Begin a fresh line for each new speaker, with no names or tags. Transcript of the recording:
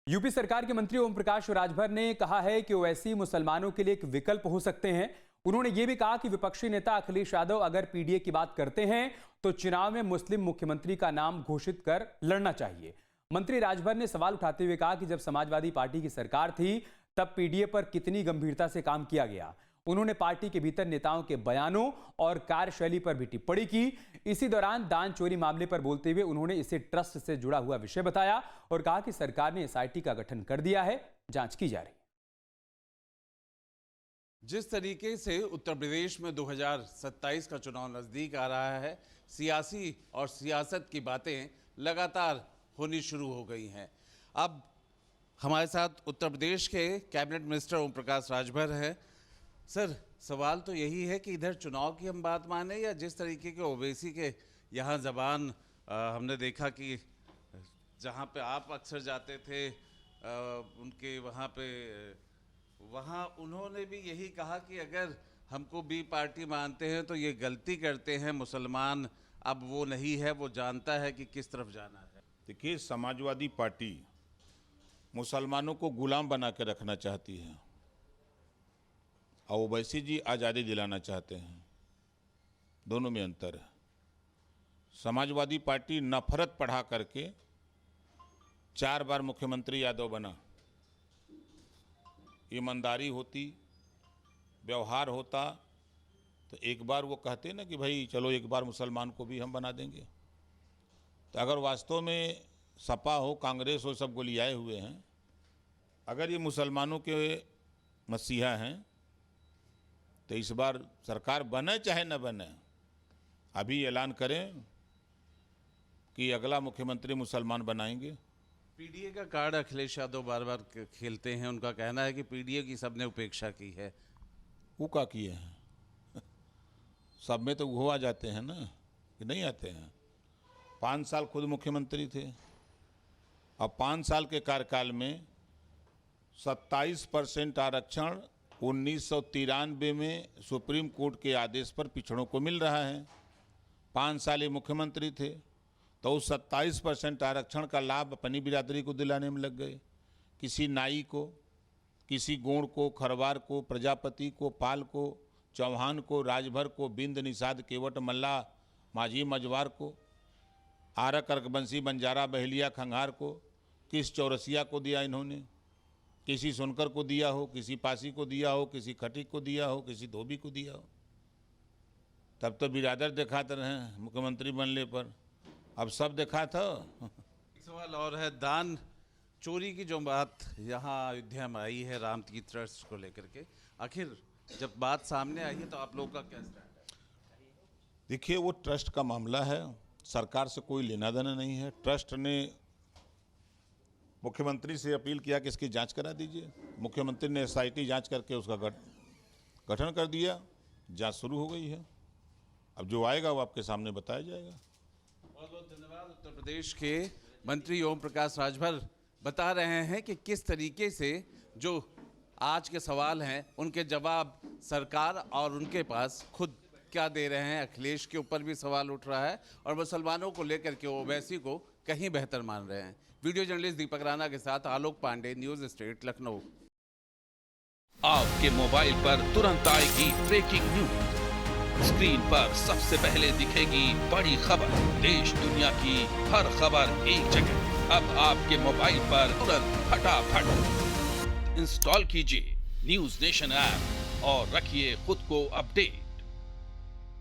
UP सरकार के मंत्री ओम प्रकाश राजभर ने कहा है कि ओवैसी मुसलमानों के लिए एक विकल्प हो सकते हैं। उन्होंने ये भी कहा कि विपक्षी नेता अखिलेश यादव अगर पीडीए की बात करते हैं तो चुनाव में मुस्लिम मुख्यमंत्री का नाम घोषित कर लड़ना चाहिए। मंत्री राजभर ने सवाल उठाते हुए कहा कि जब समाजवादी पार्टी की सरकार थी तब पीडीए पर कितनी गंभीरता से काम किया गया। उन्होंने पार्टी के भीतर नेताओं के बयानों और कार्यशैली पर भी टिप्पणी की। इसी दौरान दान चोरी मामले पर बोलते हुए उन्होंने इसे ट्रस्ट से जुड़ा हुआ विषय बताया और कहा कि सरकार ने एसआईटी का गठन कर दिया है, जांच की जा रही है।
जिस तरीके से उत्तर प्रदेश में 2027 का चुनाव नजदीक आ रहा है, सियासी और सियासत की बातें लगातार होनी शुरू हो गई हैं। अब हमारे साथ उत्तर प्रदेश के कैबिनेट मिनिस्टर ओम प्रकाश राजभर हैं। सर, सवाल तो यही है कि इधर चुनाव की हम बात माने या जिस तरीके के ओवैसी के यहाँ ज़बान हमने देखा कि जहाँ पे आप अक्सर जाते थे उनके वहाँ उन्होंने भी यही कहा कि अगर हमको बी पार्टी मानते हैं तो ये गलती करते हैं मुसलमान। अब वो नहीं है, वो जानता है कि किस तरफ जाना है।
देखिए, समाजवादी पार्टी मुसलमानों को गुलाम बना के रखना चाहती है और ओवैसी जी आज़ादी दिलाना चाहते हैं। दोनों में अंतर है। समाजवादी पार्टी नफरत पढ़ा करके 4 बार मुख्यमंत्री यादव बना। ईमानदारी होती, व्यवहार होता तो एक बार वो कहते ना कि भाई चलो एक बार मुसलमान को भी हम बना देंगे। तो अगर वास्तव में सपा हो, कांग्रेस हो, सब गोलियाए हुए हैं, अगर ये मुसलमानों के मसीहा हैं तो इस बार सरकार बने चाहे न बने, अभी ऐलान करें कि अगला मुख्यमंत्री मुसलमान बनाएंगे।
पीडीए का कार्ड अखिलेश यादव बार बार खेलते हैं। उनका कहना है कि पीडीए की सबने उपेक्षा की है।
वो क्या किए हैं? सब में तो वो आ जाते हैं ना, कि नहीं आते हैं। 5 साल खुद मुख्यमंत्री थे। अब 5 साल के कार्यकाल में 27% आरक्षण 1993 में सुप्रीम कोर्ट के आदेश पर पिछड़ों को मिल रहा है। 5 साल ये मुख्यमंत्री थे तो उस 27% आरक्षण का लाभ अपनी बिरादरी को दिलाने में लग गए। किसी नाई को, किसी गोंड को, खरवार को, प्रजापति को, पाल को, चौहान को, राजभर को, बिंद, निषाद, केवट, मल्ला, माझी, मजवार को, आरक, अर्कबंसी, बंजारा, बहेलिया, खंगार को, किस चौरसिया को दिया इन्होंने, किसी सुनकर को दिया हो, किसी पासी को दिया हो, किसी खटीक को दिया हो, किसी धोबी को दिया हो। तब तो बिरादर दिखाते रहे मुख्यमंत्री बनने पर, अब सब देखा था।
एक सवाल और है, दान चोरी की जो बात यहाँ अयोध्या में आई है राम तीर्थ ट्रस्ट को लेकर के, आखिर जब बात सामने आई है तो आप लोगों का क्या स्टैंड है?
देखिए, वो ट्रस्ट का मामला है, सरकार से कोई लेना देना नहीं है। ट्रस्ट ने मुख्यमंत्री से अपील किया कि इसकी जांच करा दीजिए। मुख्यमंत्री ने एसआईटी जांच करके उसका गठन कर दिया। जांच शुरू हो गई है। अब जो आएगा वो आपके सामने बताया जाएगा।
बहुत बहुत धन्यवाद। उत्तर प्रदेश के मंत्री ओम प्रकाश राजभर बता रहे हैं कि किस तरीके से जो आज के सवाल हैं उनके जवाब सरकार और उनके पास खुद क्या दे रहे हैं। अखिलेश के ऊपर भी सवाल उठ रहा है और मुसलमानों को लेकर के ओवैसी को कहीं बेहतर मान रहे हैं। वीडियो जर्नलिस्ट दीपक राणा के साथ आलोक पांडे, न्यूज स्टेट, लखनऊ।
आपके मोबाइल पर तुरंत आएगी ब्रेकिंग न्यूज। स्क्रीन पर सबसे पहले दिखेगी बड़ी खबर। देश दुनिया की हर खबर एक जगह। अब आपके मोबाइल पर तुरंत फटाफट इंस्टॉल कीजिए न्यूज नेशन ऐप और रखिए खुद को अपडेट।